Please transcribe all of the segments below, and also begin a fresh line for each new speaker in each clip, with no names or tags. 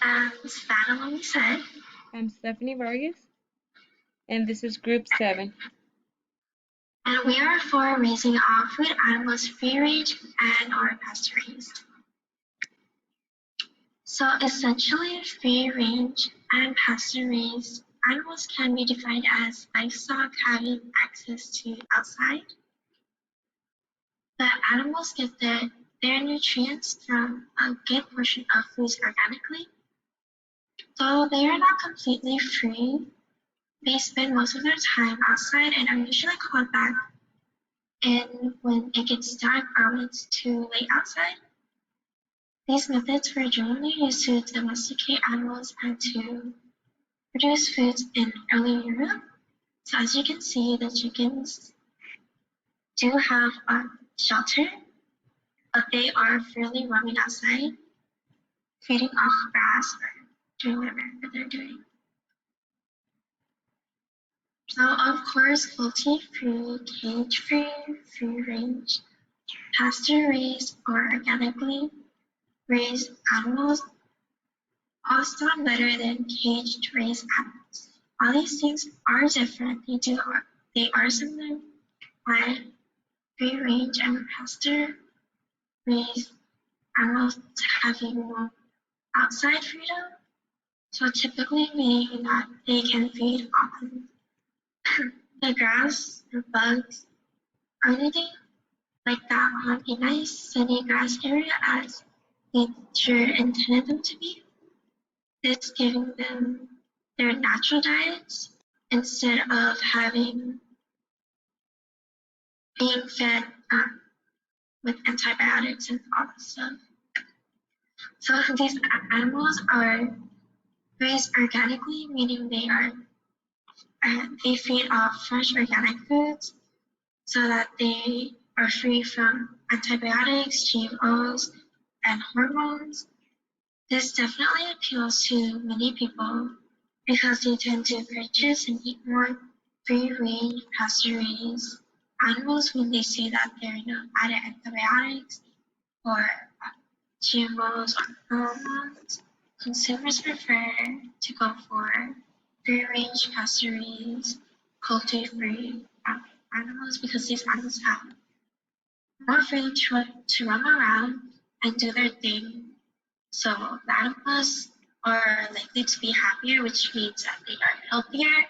am Savanna Luangviseth,
I'm Stephanie Vargas, and this is Group 7.
and we are for raising our food animals free range and or pasture raised. So essentially, free range and pasture raised animals can be defined as livestock having access to outside. The animals get their nutrients from a good portion of foods organically. Though they are not completely free, they spend most of their time outside and are usually called back in when it gets dark or when it's too late outside. These methods were generally used to domesticate animals and to produce foods in early Europe. So as you can see, the chickens do have a shelter, but they are freely roaming outside, feeding off grass or doing whatever they're doing. So of course, cruelty-free, cage-free, free-range, pasture-raised, or organically raised animals all sound better than caged raised animals. All these things are different. They are similar, but free range and pasture raised animals having more outside freedom. So typically meaning that they can feed on the grass or bugs or anything like that on a nice sunny grass area as nature intended them to be. This giving them their natural diets instead of being fed with antibiotics and all that stuff. So these animals are raised organically, meaning they feed off fresh organic foods so that they are free from antibiotics, GMOs, and hormones. This definitely appeals to many people because they tend to purchase and eat more free-range, pasture-raised animals when they see that there are no added antibiotics or GMOs or hormones. Consumers prefer to go for free-range, pasture-raised, cruelty-free animals because these animals have more freedom to roam around and do their thing. So the animals are likely to be happier, which means that they are healthier,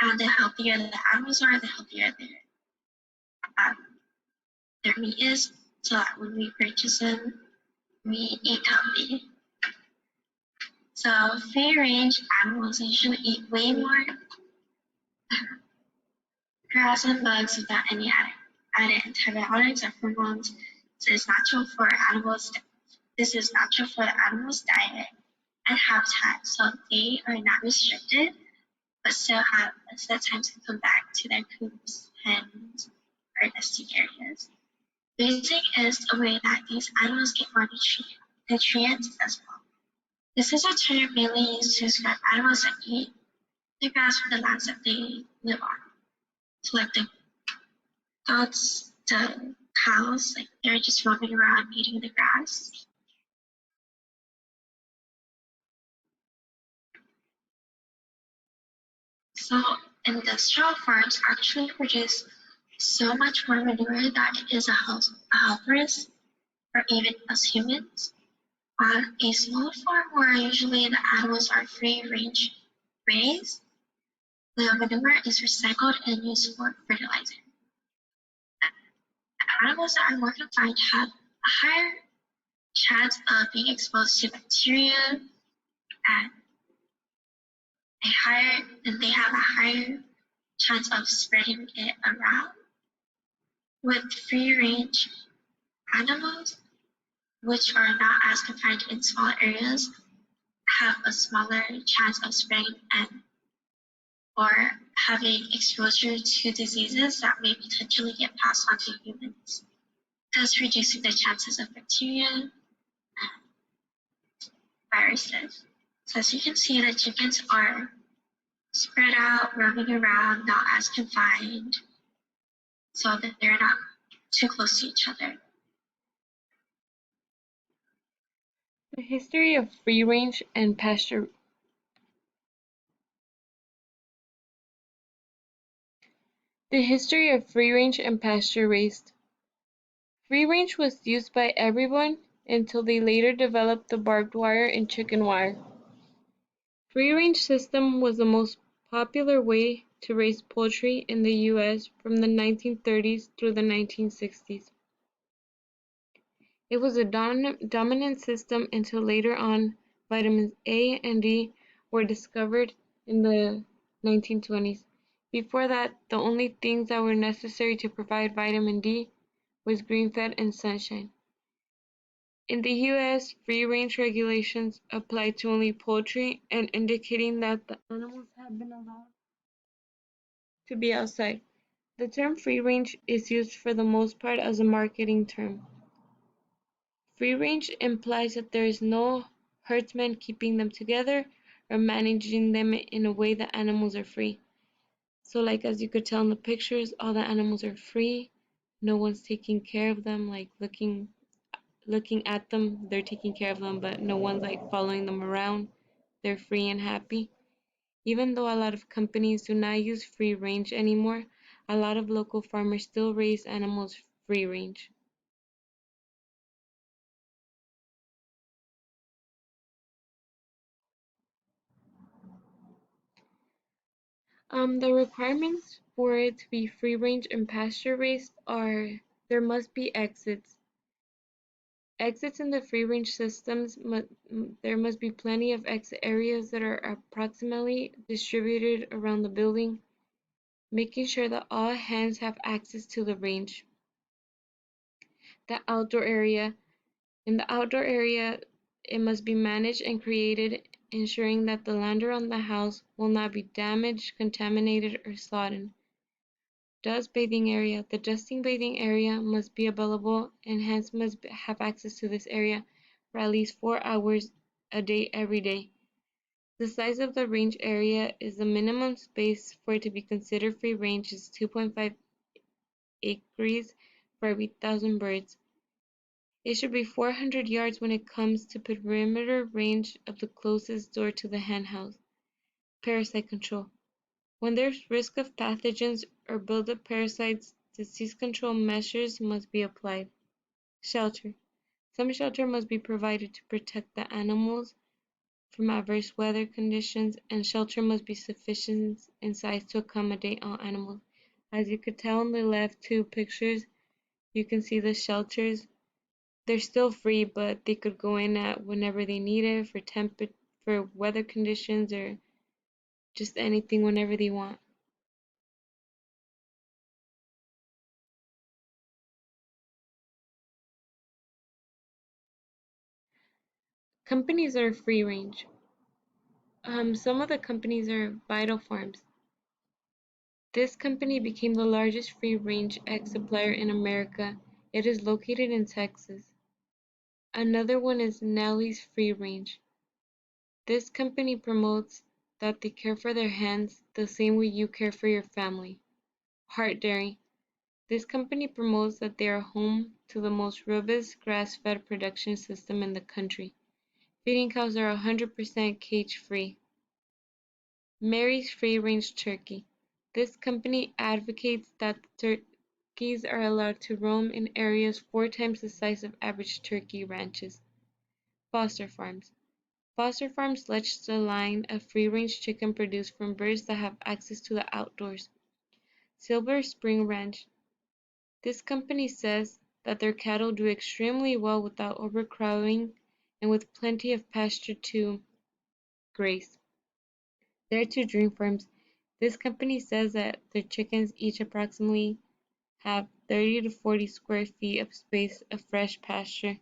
and the healthier the animals are, the healthier their meat is, so that when we purchase them, we eat healthy. So free-range animals usually eat way more grass and bugs without any added antibiotics or hormones. So it's natural for animals. This is natural for the animal's diet and habitat, so they are not restricted, but still have a set time to come back to their coops, pens, or nesting areas. Grazing is a way that these animals get more nutrients as well. This is a term mainly used to describe animals that eat the grass from the lands that they live on. So like the goats, the cows, like they're just roaming around eating the grass. So industrial farms actually produce so much more manure that it is a health risk for even us humans. On a small farm where usually the animals are free range raised, the manure is recycled and used for fertilizer. Animals that are more confined have a higher chance of being exposed to bacteria and they have a higher chance of spreading it around. With free range animals, which are not as confined in small areas, have a smaller chance of spreading and or having exposure to diseases that may potentially get passed on to humans, thus reducing the chances of bacteria and viruses. So as you can see, the chickens are spread out, roaming around, not as confined, so that they're not too close to each other.
The history of free range and pasture. The history of free range and pasture raised. Free range was used by everyone until they later developed the barbed wire and chicken wire. Free range system was the most popular way to raise poultry in the US from the 1930s through the 1960s. It was a dominant system until later on vitamins A and D were discovered in the 1920s. Before that, the only things that were necessary to provide vitamin D was green-fed and sunshine. In the US, free-range regulations applied to only poultry and indicating that the animals have been allowed to be outside. The term free range is used for the most part as a marketing term. Free range implies that there is no herdsman keeping them together or managing them in a way that animals are free. So like as you could tell in the pictures, all the animals are free. No one's taking care of them, like looking at them, they're taking care of them, but no one's like following them around. They're free and happy. Even though a lot of companies do not use free range anymore, a lot of local farmers still raise animals free range. The requirements for it to be free range and pasture raised are there must be exits. Exits in the free range systems, there must be plenty of exit areas that are approximately distributed around the building, making sure that all hens have access to the range. The outdoor area. In the outdoor area, it must be managed and created, ensuring that the land around the house will not be damaged, contaminated, or sodden. Dust bathing area. The dusting bathing area must be available and hens must have access to this area for at least 4 hours a day every day. The size of the range area is the minimum space for it to be considered free range is 2.5 acres for every 1,000 birds. It should be 400 yards when it comes to perimeter range of the closest door to the hen house. Parasite control. When there's risk of pathogens or buildup parasites, disease control measures must be applied. Shelter. Some shelter must be provided to protect the animals from adverse weather conditions, and shelter must be sufficient in size to accommodate all animals. As you could tell in the left two pictures, you can see the shelters. They're still free, but they could go in at whenever they need it for weather conditions or just anything whenever they want. Companies that are free range. Some of the companies are Vital Farms. This company became the largest free range egg supplier in America. It is located in Texas. Another one is Nellie's Free Range. This company promotes that they care for their hens the same way you care for your family. Hart Dairy. This company promotes that they are home to the most robust grass-fed production system in the country. Feeding cows are 100% cage-free. Mary's Free Range Turkey. This company advocates that turkeys are allowed to roam in areas 4 times the size of average turkey ranches. Foster farms. Foster farms lets the line of free-range chicken produced from birds that have access to the outdoors. Silver Spring Ranch. This company says that their cattle do extremely well without overcrowding and with plenty of pasture to graze. Dare to Dream Farms. This company says that their chickens each approximately have 30 to 40 square feet of space of fresh pasture.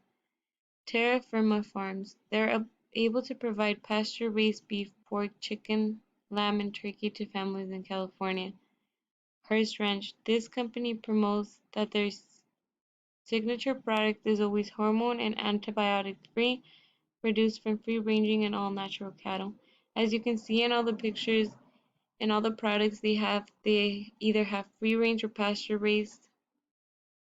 Terra Firma Farms. They're able to provide pasture-raised beef, pork, chicken, lamb, and turkey to families in California. Hearst Ranch. This company promotes that their signature product is always hormone and antibiotic-free, produced from free-ranging and all-natural cattle. As you can see in all the pictures and all the products they either have free-range or pasture-raised.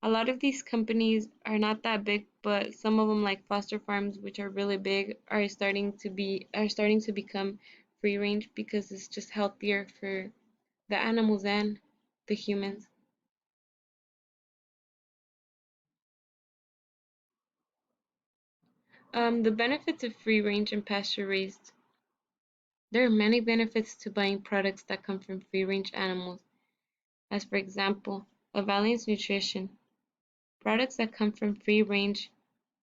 A lot of these companies are not that big, but some of them, like foster farms, which are really big, are starting to become free range because it's just healthier for the animals and the humans. The benefits of free range and pasture raised. There are many benefits to buying products that come from free range animals, as for example, a balanced nutrition. Products that come from free range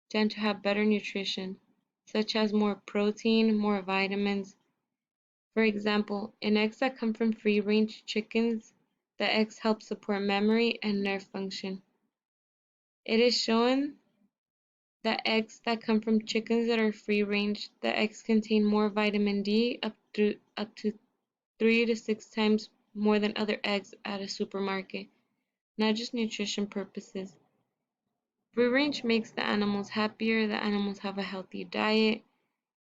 tend to have better nutrition, such as more protein, more vitamins. For example, in eggs that come from free range chickens, the eggs help support memory and nerve function. It is shown that eggs that come from chickens that are free range, the eggs contain more vitamin D, up to 3 to 6 times more than other eggs at a supermarket, not just nutrition purposes. Free range makes the animals happier, the animals have a healthy diet,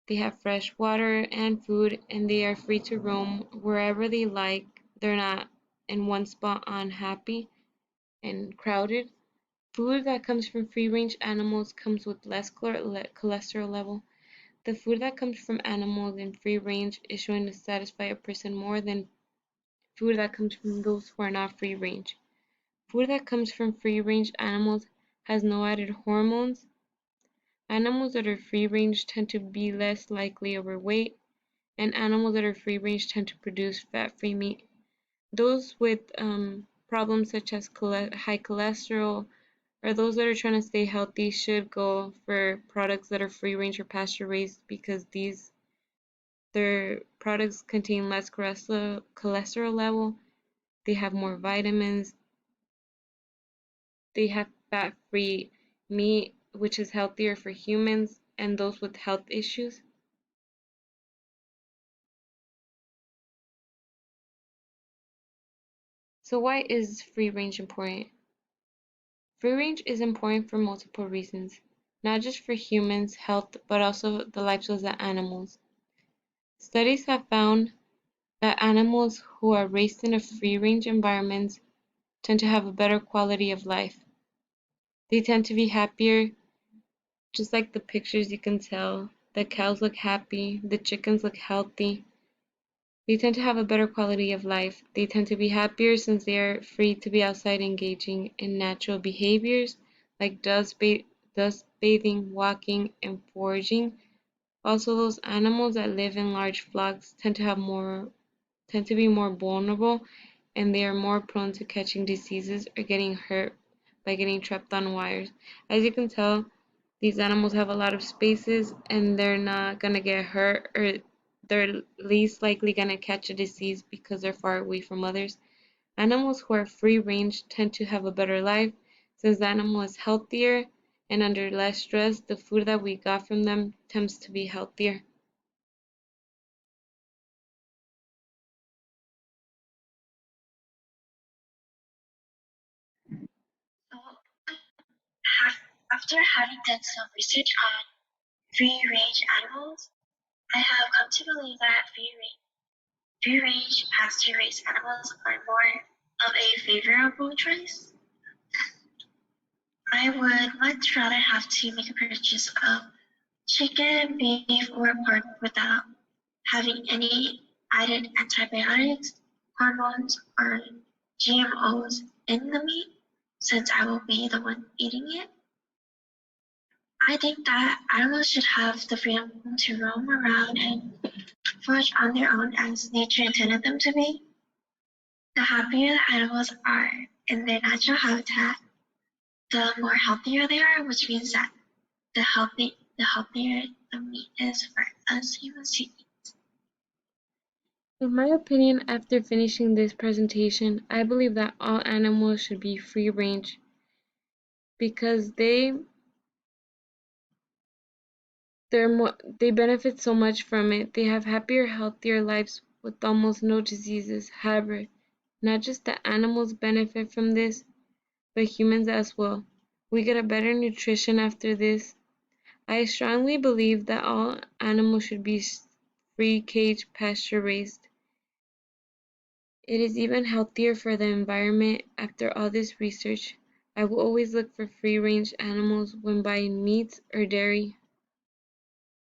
they have fresh water and food, and they are free to roam wherever they like. They're not in one spot unhappy and crowded. Food that comes from free range animals comes with less cholesterol level. The food that comes from animals in free range is shown to satisfy a person more than food that comes from those who are not free range. Food that comes from free range animals has no added hormones. Animals that are free range tend to be less likely overweight, and animals that are free range tend to produce fat-free meat. Those with problems such as high cholesterol or those that are trying to stay healthy should go for products that are free range or pasture raised because their products contain less cholesterol level, they have more vitamins, they have fat-free meat, which is healthier for humans and those with health issues. So why is free range important? Free range is important for multiple reasons, not just for humans' health, but also the lives of the animals. Studies have found that animals who are raised in a free range environment tend to have a better quality of life. They tend to be happier, just like the pictures you can tell. The cows look happy, the chickens look healthy. They tend to have a better quality of life. They tend to be happier since they are free to be outside engaging in natural behaviors like dust bathing, walking, and foraging. Also, those animals that live in large flocks tend to be more vulnerable and they are more prone to catching diseases or getting hurt by getting trapped on wires. As you can tell, these animals have a lot of spaces and they're not gonna get hurt or they're least likely gonna catch a disease because they're far away from others. Animals who are free range tend to have a better life since the animal is healthier and under less stress, the food that we got from them tends to be healthier.
So, after having done some research on free-range animals, I have come to believe that free-range pasture-raised animals are more of a favorable choice. I would much rather have to make a purchase of chicken, beef, or pork without having any added antibiotics, hormones, or GMOs in the meat, since I will be the one eating it. I think that animals should have the freedom to roam around and forage on their own as nature intended them to be. The happier the animals are in their natural habitat, the more healthier they are, which means that the healthier the meat is for us humans to eat.
In my opinion, after finishing this presentation, I believe that all animals should be free range because they benefit so much from it. They have happier, healthier lives with almost no diseases. However, not just the animals benefit from this, but humans as well. We get a better nutrition after this. I strongly believe that all animals should be free cage pasture raised. It is even healthier for the environment after all this research. I will always look for free-range animals when buying meat or dairy.